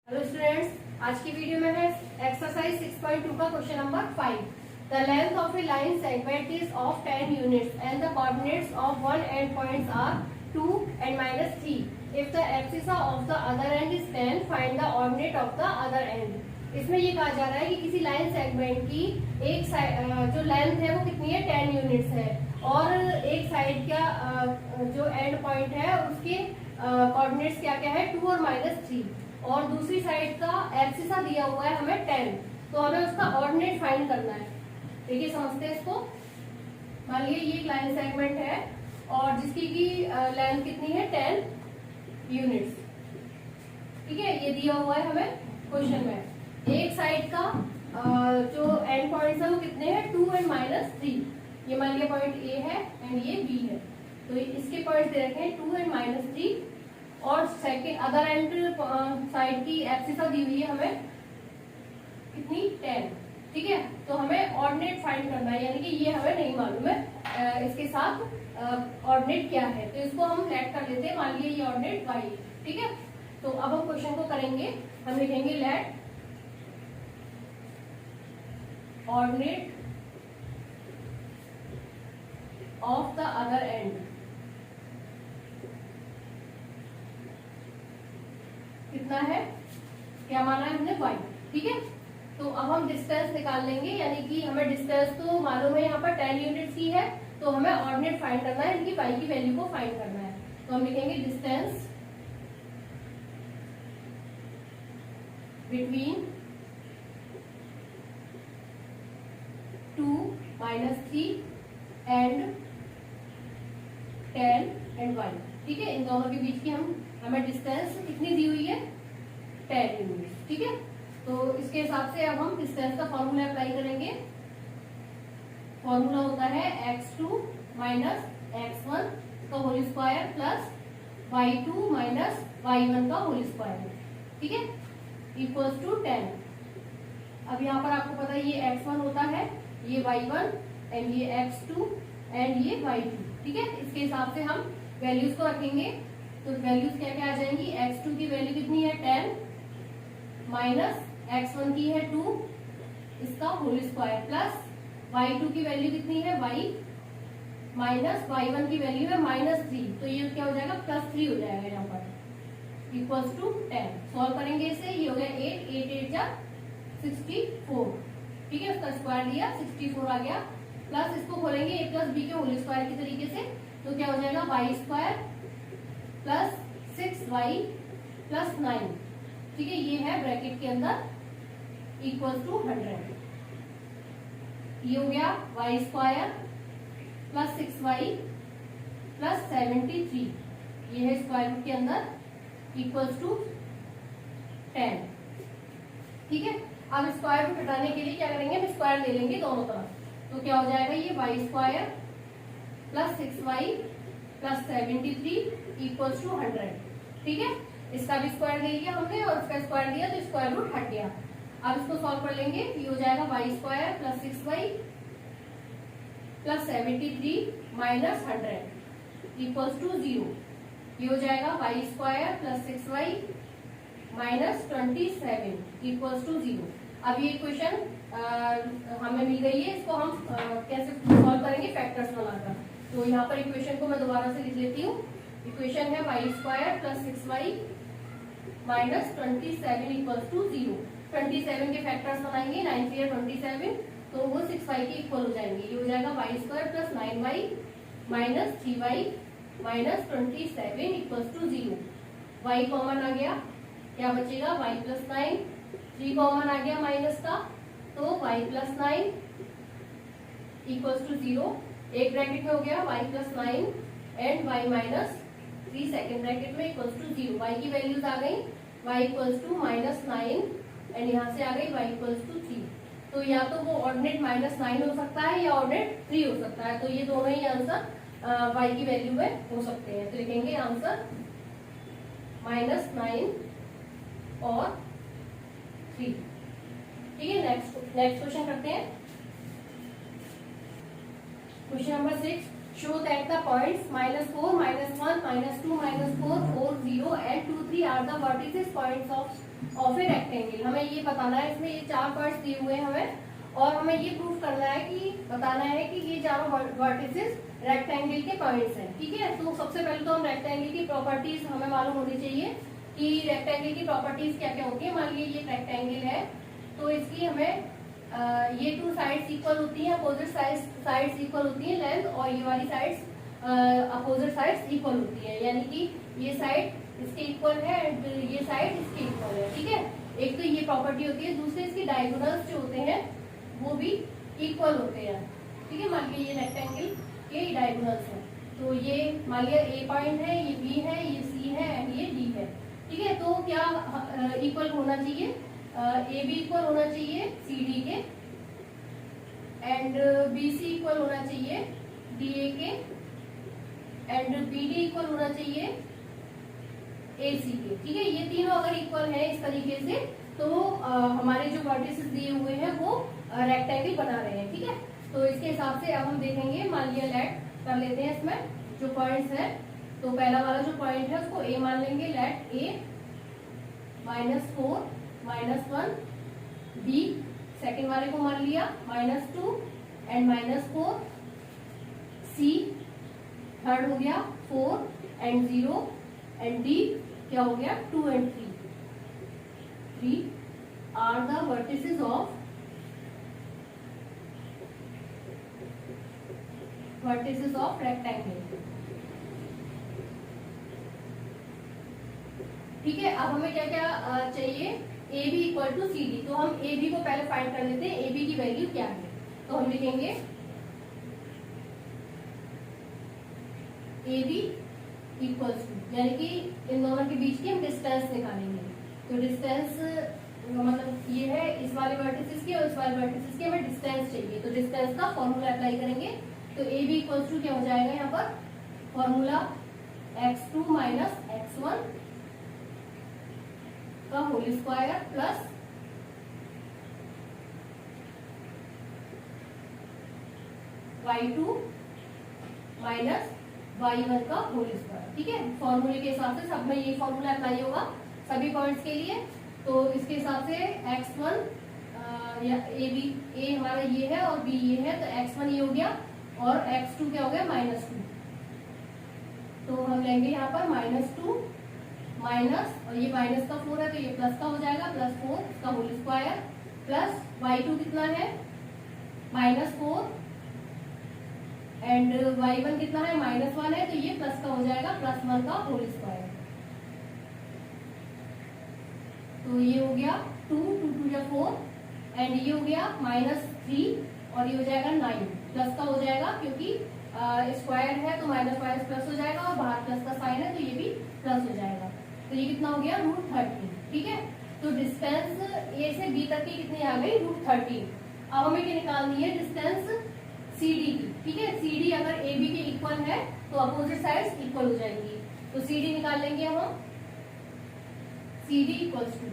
Hello students, आज की video में है एक्सरसाइज 6.2 का question number 5। The length of a line segment is of 10 units and the coordinates of one end points are 2 and -3. If the axis of the other end is 10, find the ordinate of the other end. इसमें ये कहा जा रहा है कि किसी line segment की एक साइड जो लेंथ है वो कितनी है, 10 यूनिट्स है, और एक साइड का जो एंड पॉइंट है उसके कोऑर्डिनेट्स क्या क्या है, 2 और -3, और दूसरी साइड का एक्सिसा दिया हुआ है हमें 10, तो हमें उसका ऑर्डिनेट फाइंड करना है। देखिए समझते हैं इसको। मान लीजिए ये एक लाइन सेगमेंट है और जिसकी की लेंथ कितनी है, 10 यूनिट्स। ठीक है, ये दिया हुआ है हमें क्वेश्चन में। एक साइड का जो एंड पॉइंट्स है वो कितने हैं, 2 and -3। ये मान लिया पॉइंट ए है एंड ये बी है, तो इसके पॉइंट दे रखे हैं 2 and -3, और सेकेंड अदर एंड साइड की एक्सिस दी हुई है हमें कितनी, 10। ठीक है, तो हमें ऑर्डिनेट फाइंड करना है, यानी कि ये हमें नहीं मालूम है इसके साथ ऑर्डिनेट क्या है, तो इसको हम लेट कर लेते हैं। मान लीजिए ये ऑर्डिनेट y है। ठीक है, तो अब हम क्वेश्चन को करेंगे। हम लिखेंगे let ordinate of the other end कितना है, क्या माना है हमने, y। ठीक है, तो अब हम डिस्टेंस निकाल लेंगे, यानी कि हमें डिस्टेंस तो मालूम है यहाँ पर 10 यूनिट्स की है, तो हमें ऑर्डिनेट फाइंड करना है, इनकी y की वैल्यू को फाइंड करना है। तो हम लिखेंगे distance between 2 -3 and 10 and y। ठीक है, इन दोनों के बीच की हमें डिस्टेंस कितनी दी हुई है, 10 यूनिट्स। ठीक है, तो इसके हिसाब से अब हम डिस्टेंस का फॉर्मूला अप्लाई करेंगे। फॉर्मूला होता है x2 - x1 का whole square plus y2 - y1 का होल स्क्वायर। ठीक है, इक्वल्स टू 10। अब यहाँ पर आपको पता है ये x1 होता है, ये y1 एंड ये x2 एंड ये y2। ठीक है, इसके हिसाब से हम वैल्यूज को रखेंगे। तो वैल्यूज क्या क्या आ जाएंगी, x2 की वैल्यू कितनी है, 10 माइनस x1 की है 2, इसका होल स्क्वायर, प्लस y2 की वैल्यू कितनी है, y माइनस y1 की वैल्यू है -3, तो ये क्या हो जाएगा, +3 हो जाएगा यहाँ पर, इक्वल्स टू 10। सॉल्व करेंगे इसे, ये हो गया 8 8 जा 64। ठीक है, उसका स्क्वायर दिया 64 आ गया, प्लस इसको खोलेंगे a + b के होल स्क्वायर की तरीके से, तो क्या हो जाएगा, y² प्लस 6y प्लस 9। ठीक है, ये है ब्रैकेट के अंदर इक्वल टू 100। ये हो गया y² प्लस 6y प्लस 73, ये है स्क्वायर रूट के अंदर इक्वल टू 10। ठीक है, अब स्क्वायर रूट हटाने के लिए क्या करेंगे, हम स्क्वायर ले लेंगे दोनों तरफ, तो क्या हो जाएगा, ये y² plus 6y plus 73 equals to 100। ठीक है, इसका भी स्क्वायर ले लिया हमने और इसका स्क्वायर दिया, तो स्क्वायर रूट हट गया। अब इसको सॉल्व कर लेंगे, ये हो जाएगा y² plus 6y plus 73 minus 100 equals to 0। ये हो जाएगा y² plus 6y minus 27 equals to 0। अब ये इक्वेशन हमें मिल गई है, इसको हम कैसे सॉल्व करेंगे, फैक्टर्स बनाकर। तो यहाँ पर इक्वेशन को मैं दोबारा से लिख लेती हूँ। इक्वेशन है y² plus 6y minus 27 equals to 0। 27 के फैक्टर्स बनाएंगे, 9 3 27, तो वो 6y के इक्वल हो जाएंगे। ये हो जाएगा y² plus 9y minus 3y minus 27 equals to 0। y common आ गया, क्या बचेगा, y प्लस 9, 3 कॉमन आ गया माइनस का, तो y प्लस 9 इक्वल्स टू 0। एक ब्रैकेट में हो गया y plus 9 and y minus 3 second bracket में इक्वल्स टू 0। y की वैल्यूज आ गई, y इक्वल्स टू -9 एंड यहाँ से आ गई y इक्वल्स टू 3। तो या तो वो ऑर्डिनेट -9 हो सकता है या ऑर्डिनेट 3 हो सकता है, तो ये दोनों ही आंसर y की वैल्यू में हो सकते हैं। तो लिखेंगे आंसर -9 और 3। ठीक है, नेक्स्ट क्वेश्चन करते हैं। Question number 6, show that the points -4, -1, -2, -4, 4, 0 and 2, 3 are the vertices points of a rectangle. हमें ये बताना है, इसमें ये 4 पॉइंट्स दिए हुए हैं हमें, और हमें ये प्रूफ करना है कि बताना है कि ये चारों वर्टिसेस रेक्टेंगल के पॉइंट्स हैं। ठीक है, तो सबसे पहले तो हम रेक्टेंगल की प्रॉपर्टीज हमें मालूम होनी चाहिए कि रेक्टेंगल की प्रॉपर्टीज क्या क्या होती है। मान लीजिए ये रेक्टेंगल है, तो इसकी हमें ये 2 साइड्स इक्वल होती हैं, अपोजिट साइड्स इक्वल होती हैं लेंथ, और ये वाली साइड्स अपोजिट साइड्स इक्वल होती है, यानी कि ये साइड इसके इक्वल है एंड ये साइड इसके इक्वल है। ठीक है, एक तो ये प्रॉपर्टी होती है, दूसरे इसकी डायगोनल्स जो होते हैं वो भी इक्वल होते हैं। ठीक है, मान लीजिए ये रेक्टेंगल के डायगोनल्स हैं, तो ये मान लिया ए पॉइंट है, ये बी है, ये सी है एंड ये डी है। ठीक है, तो क्या इक्वल होना चाहिए, ए बी इक्वल होना चाहिए सी डी के, एंड बी सी इक्वल होना चाहिए डी ए के, एंड बी डी इक्वल होना चाहिए ए सी के। ठीक है, ये तीनों अगर इक्वल है इस तरीके से, तो हमारे जो वर्टिसेस दिए हुए हैं वो रेक्टेंगल बना रहे हैं। ठीक है, तो इसके हिसाब से अब हम देखेंगे, मान लिया लेट कर लेते हैं इसमें जो पॉइंट्स है, तो पहला वाला जो पॉइंट है उसको ए मान लेंगे, लेट ए -4 -1, बी सेकेंड वाले को मान लिया -2 एंड -4, सी थर्ड हो गया 4 एंड 0, एंड डी क्या हो गया 2 and 3 are the vertices of rectangle. ठीक है, अब हमें क्या क्या चाहिए, A B equal to C D, तो हम ए बी को पहले फाइंड कर लेते हैं, ए बी की वैल्यू क्या है। तो हम लिखेंगे ए बी इक्वल्स टू, यानी कि इन दोनों के बीच की हम डिस्टेंस निकालेंगे। तो डिस्टेंस मतलब ये है इस वाले वर्टिसेस की और इस वाले वर्टिसेस की हमें डिस्टेंस चाहिए, तो डिस्टेंस का फॉर्मूला अप्लाई करेंगे। तो ए बी इक्वल्स टू क्या हो जाएगा, यहाँ पर फॉर्मूला x2 माइनस x1 का whole square plus y2 minus y1 का होल स्क्वायर। ठीक है, फॉर्मूले के हिसाब से सब में ये फॉर्मूला अप्लाई होगा सभी पॉइंट्स के लिए। तो इसके हिसाब से x1 या ए हमारा ये है और b ये है, तो x1 ये हो गया और x2 क्या हो गया -2। तो हम लेंगे यहाँ पर -2 माइनस, और ये माइनस का 4 है तो ये प्लस का हो जाएगा, +4 इसका होल स्क्वायर प्लस y2 कितना है -4 एंड y1 कितना है -1 है, तो ये प्लस का हो जाएगा, +1 का होल स्क्वायर। तो ये हो गया 2 2 या 4 एंड ये हो गया -3 और ये हो जाएगा 9, प्लस का हो जाएगा क्योंकि स्क्वायर है तो माइनस प्लस हो जाएगा, और बाहर प्लस का साइन है तो ये भी प्लस हो जाएगा। तो ये कितना हो गया √13। ठीक है, तो डिस्टेंस ए से बी तक की कितनी आ गई √13। अब हमें क्या निकालनी है, डिस्टेंस सी डी की। ठीक है, सी डी अगर ए बी के इक्वल है तो अपोजिट साइड्स इक्वल हो जाएंगी, तो सी डी निकाल लेंगे हम, C D equals to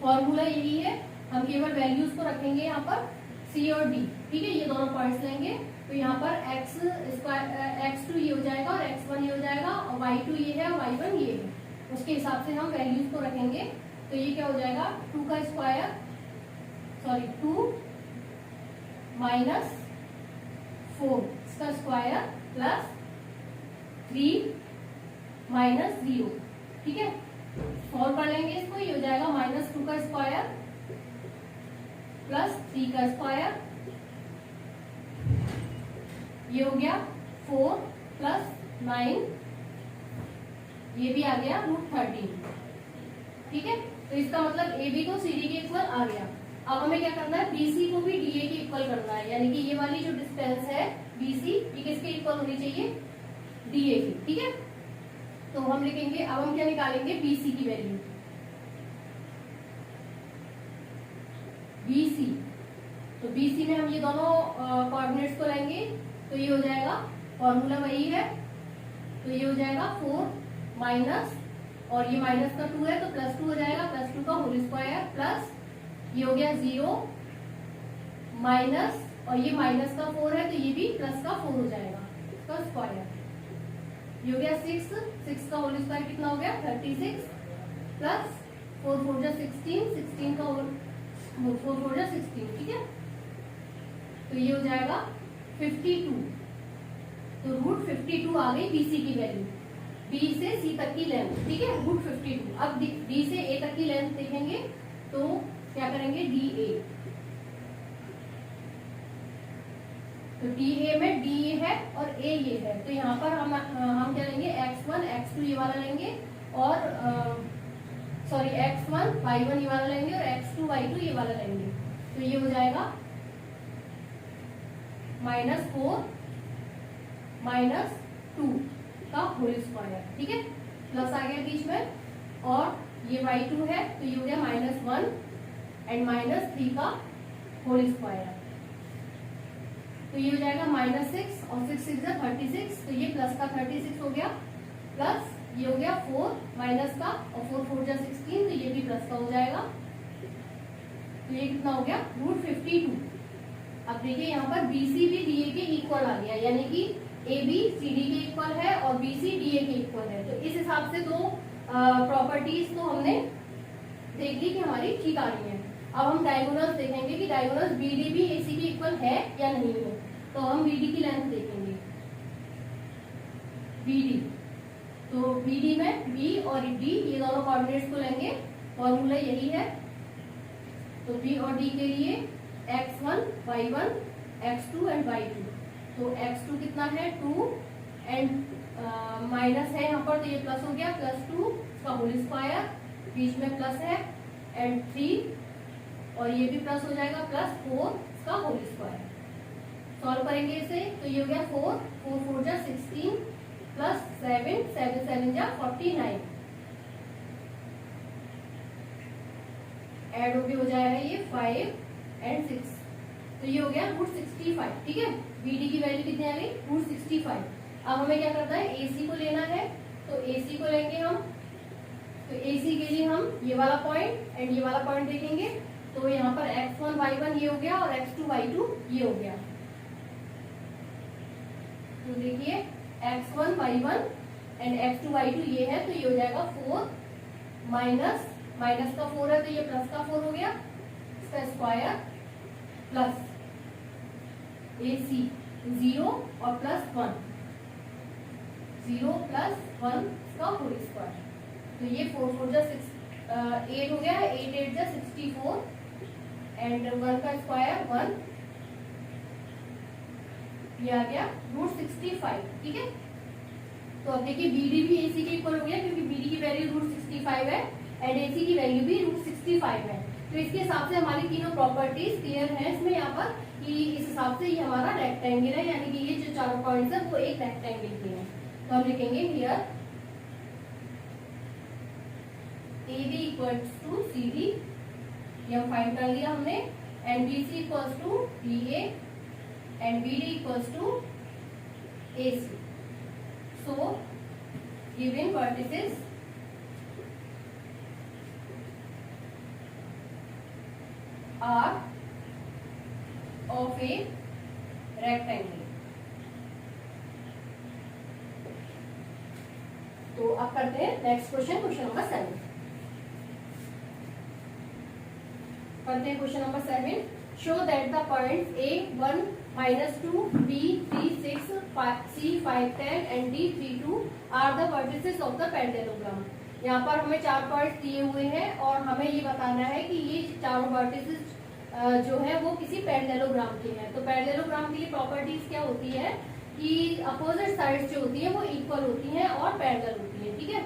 formula यही है, हम केवल वैल्यूज को रखेंगे यहाँ पर सी और डी। ठीक है, ये दोनों पॉइंट्स लेंगे, तो यहाँ पर x2 ये हो जाएगा और x1 ये हो जाएगा, और y2 ये है और y1 ये है, उसके हिसाब से हम वैल्यूज को रखेंगे। तो ये क्या हो जाएगा 2 का स्क्वायर 2 माइनस 4 इसका स्क्वायर प्लस 3 माइनस 0। ठीक है, सॉल्व कर लेंगे इसको, ये हो जाएगा -2 का स्क्वायर प्लस 3 का स्क्वायर, ये हो गया 4 प्लस 9, ये भी आ गया √13। ठीक है, तो इसका मतलब ए बी को सी डी के इक्वल आ गया। अब हमें क्या करना है, बी सी को भी डी ए के इक्वल करना है, यानी कि ये वाली जो डिस्टेंस है बी सी ये किसके इक्वल होनी चाहिए, डी ए की। ठीक है, तो हम लिखेंगे, अब हम क्या निकालेंगे बी सी की वैल्यू, बी सी। तो बी सी में हम ये दोनों कोऑर्डिनेट्स को लेंगे, तो ये हो जाएगा फॉर्मूला वही है, तो ये हो जाएगा 4 माइनस, और ये माइनस का 2 है तो +2 हो जाएगा, +2 का होल स्क्वायर प्लस ये हो गया 0 माइनस, और ये माइनस का 4 है तो ये भी प्लस का 4 हो जाएगा, इसका स्क्वायर। ये हो गया 6 का होल स्क्वायर कितना हो गया 36 प्लस 4 4 जा 16, 16 का 4 4 जा 16, ठीक है। तो ये हो जाएगा 52। तो रूट 52 आ गई BC की वैल्यू, B से C तक की लेंथ, ठीक है, रूट 52। अब B से A तक की लेंथ देखेंगे तो क्या करेंगे, DA। तो DA में DA है और A ये है, तो यहाँ पर हम क्या लेंगे, x1 x2 ये वाला लेंगे और सॉरी x1 y1 ये वाला लेंगे और x2 y2 ये वाला लेंगे। तो ये हो जाएगा -4 -2 का होल स्क्वायर, ठीक है, प्लस आ गया बीच में, और ये y2 है तो ये हो गया -1 एंड -3 का होल स्क्वायर। तो ये हो जाएगा -6 और 6 6 जा 36, तो ये प्लस का 36 हो गया, प्लस ये हो गया 4 माइनस का और 4 4 जा 16, तो ये भी प्लस का हो जाएगा। तो ये कितना हो गया, रूट 52। अब देखिए यहाँ पर BC भी DA के इक्वल आ गया, यानी कि AB CD के इक्वल है और BC DA के इक्वल है। तो इस हिसाब से दो प्रॉपर्टीज तो हमने देख ली कि हमारी ठीक आ रही है। अब हम डायगोनल्स देखेंगे कि डायगोनल्स BD भी AC के इक्वल है या नहीं है। तो हम BD की लेंथ देखेंगे, BD, तो BD में B और D ये दोनों कोऑर्डिनेट्स को लेंगे, फॉर्मूला यही है। तो B और D के लिए x1 y1 x2 and y2। तो x2 कितना है, 2 एंड माइनस है यहाँ पर, तो ये प्लस हो गया, +2 इसका होल स्क्वायर, बीच में प्लस है, एंड 3 और ये भी प्लस हो जाएगा, +4 इसका होल स्क्वायर। सॉल्व करेंगे इसे तो ये हो गया 4 4 4 जा 16 प्लस 7 7 7 जा 49, ऐड होके हो जाएगा ये 5 एंड 6, तो ये हो गया रूट 65, ठीक है। BD की वैल्यू कितनी आ गई, रूट 65। अब हमें क्या करना है, AC को लेना है, तो AC को लेंगे हम। तो AC के लिए हम ये वाला पॉइंट एंड ये वाला पॉइंट देखेंगे। तो यहाँ पर x1 y1 ये हो गया और x2 y2 ये हो गया। तो देखिए x1 y1 and x2 y2 ये है, तो ये हो जाएगा 4 माइनस का 4 है, तो ये प्लस का 4 हो गया, इसका स्क्वायर प्लस AC 0 और +1, 0 + 1 इसका होल स्क्वायर। तो ये 4 4 जा 8 हो गया, 8 8 जा 64 एंड 1 का स्क्वायर 1, ये आ गया रूट 65, ठीक है। तो अब देखिए BD भी AC के इक्वल हो गया, क्योंकि BD की वैल्यू रूट 65 है एंड AC की वैल्यू भी रूट 65 है। तो इसके हिसाब से हमारी तीनों प्रॉपर्टीज क्लियर है इसमें यहाँ पर, कि इस हिसाब से ये हमारा रेक्टेंगल है, यानी कि ये जो चारों पॉइंट्स है वो एक रेक्टेंगल के हैं। तो हम लिखेंगे here AB equals to CD, ये हम फाइंड कर लिया हमने, and BC equals to DA and BD equals to AC। So given vertices are of a rectangle. तो अब करते हैं नेक्स्ट क्वेश्चन, क्वेश्चन नंबर 7 करते हैं। Question number 7, show that the points A1 -2 B3 6 C5 10 and D32 are the vertices of the parallelogram. यहाँ पर हमें 4 points दिए हुए हैं और हमें ये बताना है कि ये चारों वर्टिसेस जो है वो किसी पैरेललोग्राम के हैं। तो पैरेललोग्राम की प्रॉपर्टीज क्या होती है कि अपोजिट साइड्स जो होती है वो इक्वल होती हैं और पैरेलल होती है, ठीक है।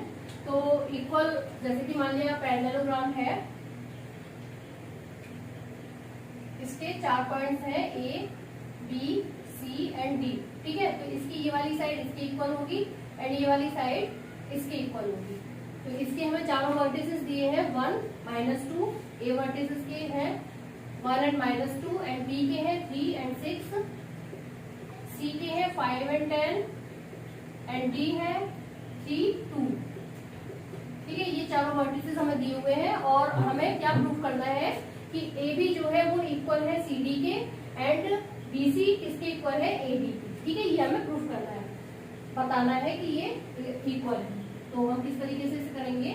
तो इक्वल, जैसे कि मान लिया पैरेललोग्राम है, इसके 4 पॉइंट्स हैं A B C and D, ठीक है। तो इसकी ये वाली साइड इसके इक्वल होगी एंड ये वाली साइड इसके इक्वल होगी। तो इसके हमें चारों वर्टिसेस दिए हैं 1 -2, A वर्टिसेस के हैं 1 एंड -2 एंड B के हैं 3 एंड 6, C के हैं 5 एंड 10 एंड D है 3 2, ठीक है। ये चारों वर्टिसेस हमें दिए हुए हैं और हमें क्या प्रूफ करना है कि AB जो है वो इक्वल है CD के एंड BC किसके इक्वल है AB के, ठीक है। ये हमें प्रूफ करना है, बताना है कि ये इक्वल है। तो हम किस तरीके से इसे करेंगे,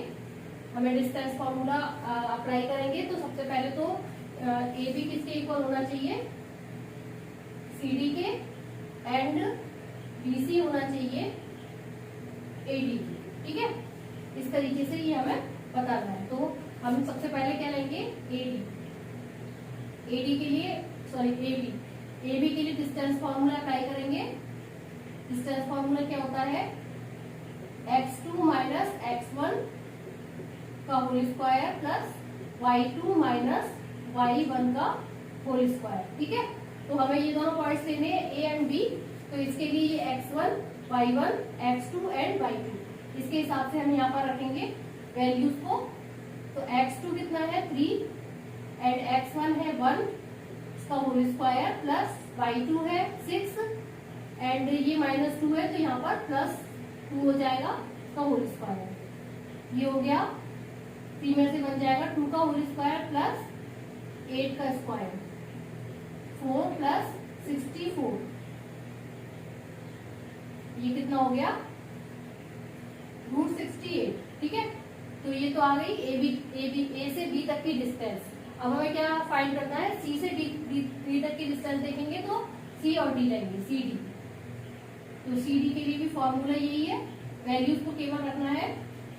हमें डिस्टेंस फॉर्मूला अप्लाई करेंगे। तो सबसे पहले तो ए बी किसके इक्वल होना चाहिए, सी डी के, एंड बी सी होना चाहिए ए डी के। ठीक है, इस तरीके से ये हमें बताना है। तो हम सबसे पहले क्या लेंगे, ए डी के लिए, सॉरी ए बी के लिए डिस्टेंस फॉर्मूला अप्लाई करेंगे। डिस्टेंस फॉर्मूला क्या होता है, x2 माइनस x1 का whole square plus y2 minus y1 का होल स्क्वायर। ठीक है, तो हमें ये दोनों पॉइंट्स लेने हैं ए एंड बी। तो इसके लिए ये x1, y1, x2 and y2, इसके हिसाब से हम यहाँ पर रखेंगे वैल्यूज को। तो x2 कितना है 3 एंड x1 है 1 इसका होल स्क्वायर प्लस y2 है 6 एंड ये -2 है, तो यहाँ पर +2 हो जाएगा इसका होल स्क्वायर। ये हो गया 3 में से बन जाएगा 2 का होल स्क्वायर प्लस 8 का स्क्वायर, 4 प्लस 64, ये कितना हो गया √68। ठीक है, तो ये तो आ गई ए से बी तक की डिस्टेंस। अब हमें क्या फाइंड करना है, सी से डी तक की डिस्टेंस देखेंगे तो सी और डी लेंगे, सी डी। तो सी डी के लिए भी फॉर्मूला यही है, वैल्यूज को केवल रखना है।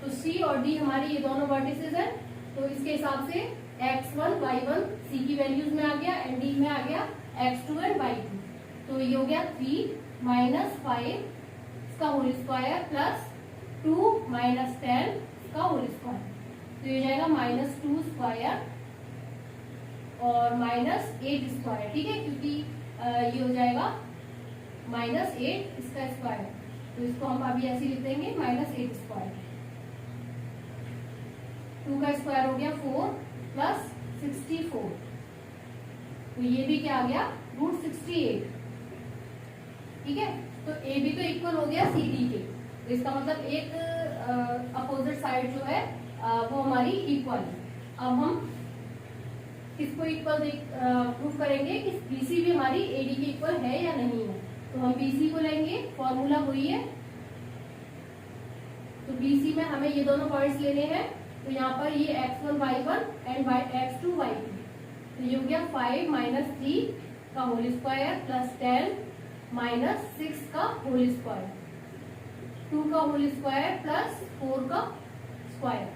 तो सी और डी हमारी ये दोनों वर्टिसेस हैं, तो इसके हिसाब से x1, y1 सी की वैल्यूज में आ गया एंड डी में आ गया x2 एंड y2। तो ये हो गया 3 माइनस 5 इसका होल स्क्वायर प्लस 2 माइनस 10 इसका होल स्क्वायर। तो ये हो जाएगा -2 स्क्वायर और -8 स्क्वायर। ठीक है, क्योंकि ये हो जाएगा -8 इसका स्क्वायर, तो इसको हम अभी ऐसे लिख देंगे -8 स्क्वायर। 2 का स्क्वायर हो गया 4 प्लस 64, तो ये भी क्या आ गया √68। ठीक है, तो ए बी तो इक्वल हो गया सी डी के, तो इसका मतलब एक अपोजिट साइड जो है वो हमारी इक्वल है। अब हम किसको इक्वल प्रूफ करेंगे कि बीसी भी हमारी एडी के इक्वल है या नहीं है। तो हम बीसी को लेंगे, फॉर्मूला वही है। तो बीसी में हमें ये दोनों पॉइंट्स लेने हैं। तो यहाँ पर ये x1 y1 and x2 y2, तो ये हो गया 5 माइनस 3 का होल स्क्वायर प्लस 10 माइनस 6 का होल स्क्वायर, 2 का होल स्क्वायर प्लस 4 का स्क्वायर,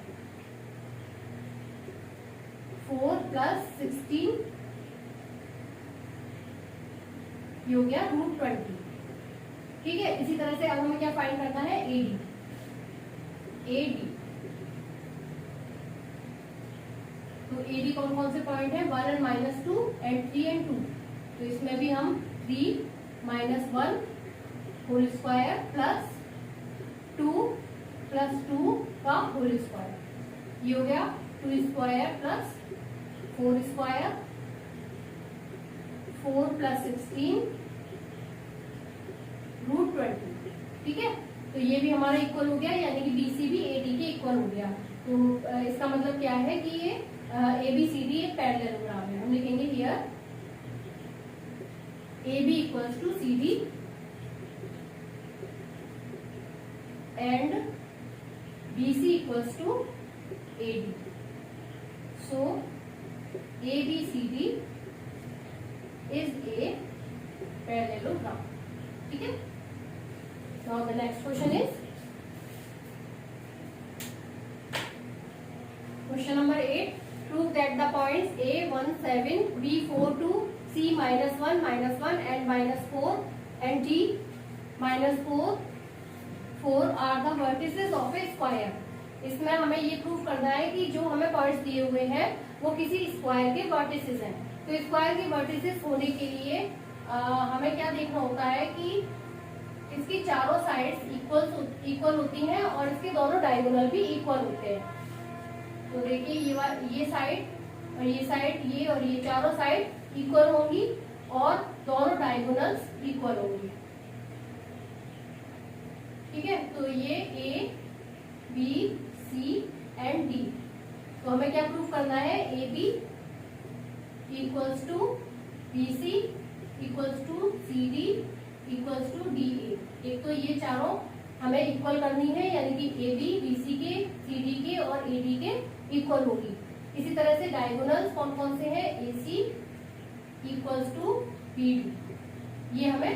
4 प्लस 16, ये हो गया √20। ठीक है, इसी तरह से अब हमें क्या फाइंड करना है, एडी। तो एडी कौन कौन से पॉइंट है, 1 एंड -2 एंड 3 एंड 2। तो इसमें भी हम 3 minus 1 whole square plus 2 plus 2 का होल स्क्वायर, ये हो गया 2 स्क्वायर प्लस 4 स्क्वायर, 4 प्लस 16 √20। ठीक है, तो ये भी हमारा इक्वल हो गया, यानी कि बीसी भी एडी के इक्वल हो गया। तो इसका मतलब क्या है कि ये ABCD एक पैरेललोग्राम है। हम लिखेंगे here AB equals to CD and BC equals to AD। So ABCD is a parallelogram. ठीक है, now the next question is question number 8। Prove that the points A 1 7, B 4 2, C -1 -1 and -4 and D -4 4 are the vertices of a square। इसमें हमें ये proof करना है कि जो हमें पॉइंट्स दिए हुए हैं वो किसी स्क्वायर के वर्टिसेस हैं। तो स्क्वायर के वर्टिसेस होने के लिए हमें क्या देखना होता है कि इसकी चारों साइड्स इक्वल होती हैं और इसके दोनों डायगोनल भी इक्वल होते हैं। तो देखिए ये साइड और ये साइड, ये और ये चारों साइड इक्वल होंगी और दोनों डायगोनल्स इक्वल होंगी। ठीक है, तो ये A B C and D. तो हमें क्या प्रूफ करना है, A B equals to B C equals to C D equals to D A. एक तो ये चारों हमें इक्वल करनी है, यानी कि ए बी सी के, सी डी के और ए डी के इक्वल होगी। इसी तरह से डायगोनल्स कौन कौन से हैं, AC इक्वल्स टू BD, ये हमें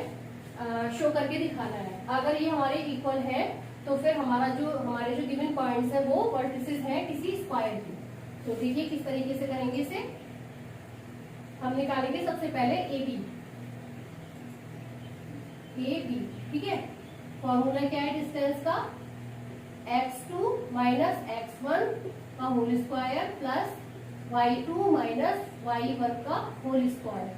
शो करके दिखाना है। अगर ये हमारे इक्वल है तो फिर हमारे जो गिवन पॉइंट्स है वो वर्टिसेस हैं किसी स्क्वायर की। तो देखिए किस तरीके से करेंगे इसे। हम निकालेंगे सबसे पहले AB, ठीक है। फॉर्मूला क्या है डिस्टेंस का, x2 माइनस x1 का whole square plus y2 minus y1 का होल स्क्वायर।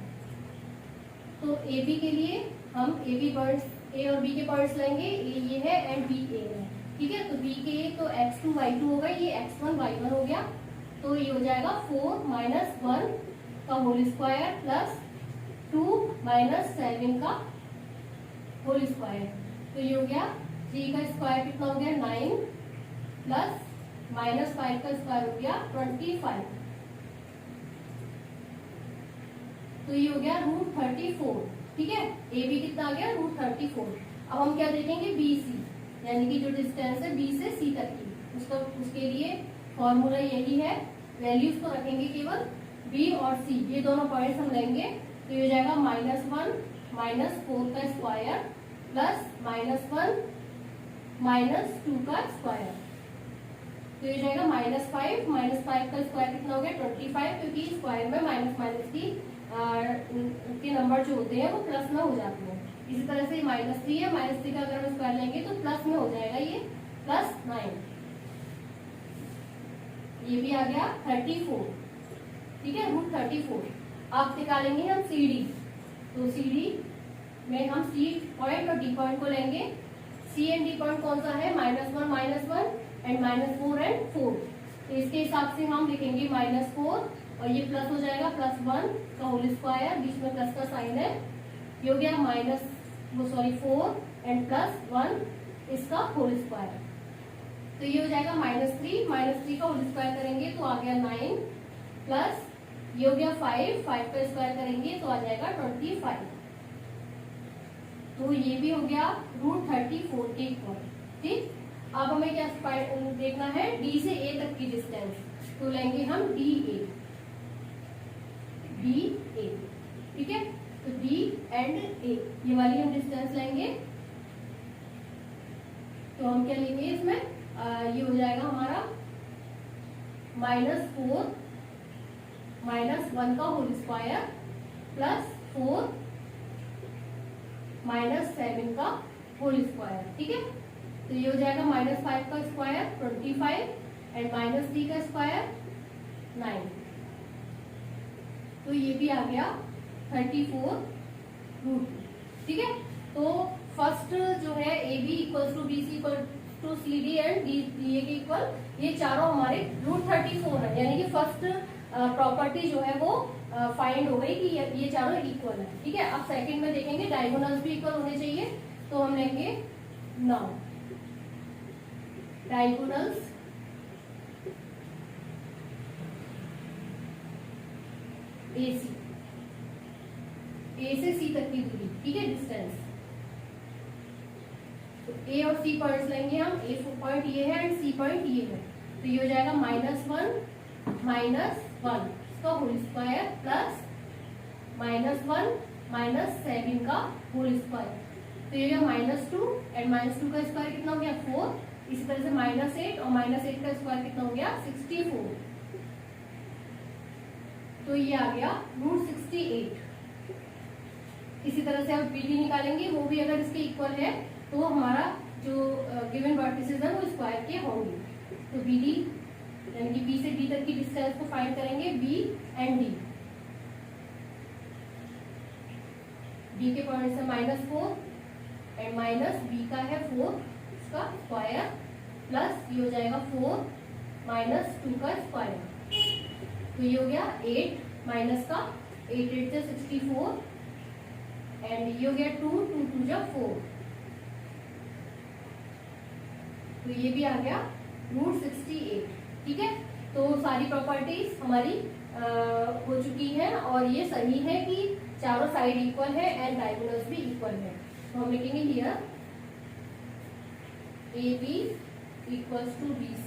तो AB के लिए हम AB पॉइंट्स A और B के पॉइंट्स लेंगे, A ये है एंड B A है, ठीक है। तो B के तो x2 y2 होगा, ये x1 y1 हो गया, तो ये हो जाएगा 4 माइनस 1 का होल स्क्वायर प्लस 2 माइनस 7 का होल स्क्वायर। तो ये हो गया 3 का स्क्वायर कितना हो गया 9 प्लस माइनस 5 का स्क्वायर हो गया 25, तो ये हो गया √34, ठीक है। AB कितना आ गया √34। अब हम क्या देखेंगे BC, यानी कि जो डिस्टेंस है B से C तक की, उसके लिए फॉर्मूला यही है, वैल्यूज को रखेंगे केवल B और C, ये दोनों पॉइंट्स हम लेंगे। तो ये हो जाएगा -1 -4 का स्क्वायर प्लस -1 -2 का स्क्वायर। तो ये जाएगा -5 का स्क्वायर कितना हो गया 25, क्योंकि स्क्वायर में माइनस माइनस की के नंबर जो होते हैं वो प्लस में हो जाते हैं। इसी तरह से -3 है, -3 का अगर हम स्क्वायर लेंगे तो प्लस में हो जाएगा, ये +9। ये भी आ गया 34, ठीक है, √34। अब निकालेंगे हम CD। तो CD में हम C पॉइंट और D पॉइंट को लेंगे। C एंड D पॉइंट कौन सा है, -1 -1 एंड -4 एंड 4। तो इसके हिसाब से हम लिखेंगे -4 और ये प्लस हो जाएगा +1 का होल स्क्वायर, बीच में प्लस का साइन है, ये हो गया -4 एंड +1 इसका होल स्क्वायर। तो ये हो जाएगा -3 का होल स्क्वायर करेंगे तो आ गया 9 प्लस ये हो गया 5 का स्क्वायर करेंगे तो आ जाएगा 25। तो ये भी हो गया √34 के इक्वल, ठीक। अब हमें क्या देखना है, D से A तक की डिस्टेंस, तो लेंगे हम DA, ठीक है। तो D एंड A ये वाली हम डिस्टेंस लेंगे। तो हम क्या लेंगे इसमें, ये हो जाएगा हमारा -4 -1 का होल स्क्वायर प्लस 4 -7 का होल स्क्वायर, ठीक है। तो ये हो जाएगा -5 का स्क्वायर 25 एंड -3 का स्क्वायर 9। तो ये भी आ गया 34√2, ठीक है। तो फर्स्ट जो है AB equals to BC equal to CD and DA के इक्वल, ये चारों हमारे √34 है, यानी कि फर्स्ट प्रॉपर्टी जो है वो फाइंड हो गई कि ये चारों इक्वल है, ठीक है। अब सेकंड में देखेंगे डायगोनल्स भी इक्वल होने चाहिए, तो हम लेंगे नाउ डायगोनल्स AC, A से C तक की दूरी, ठीक है, डिस्टेंस। तो A और C पॉइंट्स लेंगे हम, A पॉइंट ये है एंड C पॉइंट ये है। तो ये हो जाएगा -1 -1 इसका होल स्क्वायर प्लस -1 -7 का होल स्क्वायर। तो ये -2 एंड -2 का स्क्वायर कितना हो गया 4। इसी तरह से -8 और -8 का स्क्वायर कितना हो गया 64। तो ये आ गया √68। इसी तरह से हम BD निकालेंगे, वो भी अगर इसके इक्वल है तो हमारा जो गिवन वर्टिसेस है वो स्क्वायर के होंगे। तो BD यानी कि B से D तक की डिस्टेंस को फाइंड करेंगे, B एंड D। B के पॉइंट से -4 एंड B का है 4 इसका स्क्वायर प्लस ये हो जाएगा 4 -2 का स्क्वायर। तो ये हो गया 8 माइनस का 8 से 64 एंड ये हो गया 2 2 जा 4। तो ये भी आ गया √68, ठीक है। तो सारी प्रॉपर्टीज हमारी हो चुकी हैं और ये सही है कि चारों साइड इक्वल है एंड डायगोनल्स भी इक्वल है। तो हम लिखेंगे here AB equals to BC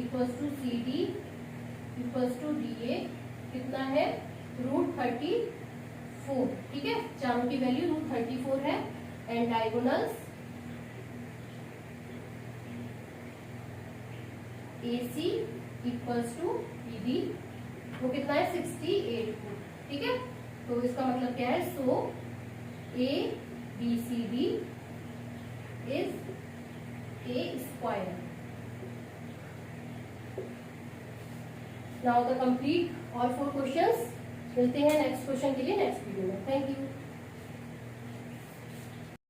equals to C D equals to D A कितना है √34, ठीक है, चारों की वैल्यू √34 है। And diagonals AC equals to ED वो कितना है 68, ठीक है। तो इसका मतलब क्या है, सो ABCD is A square. Now the complete all 4 questions. मिलते हैं नेक्स्ट क्वेश्चन के लिए नेक्स्ट वीडियो में। Thank you.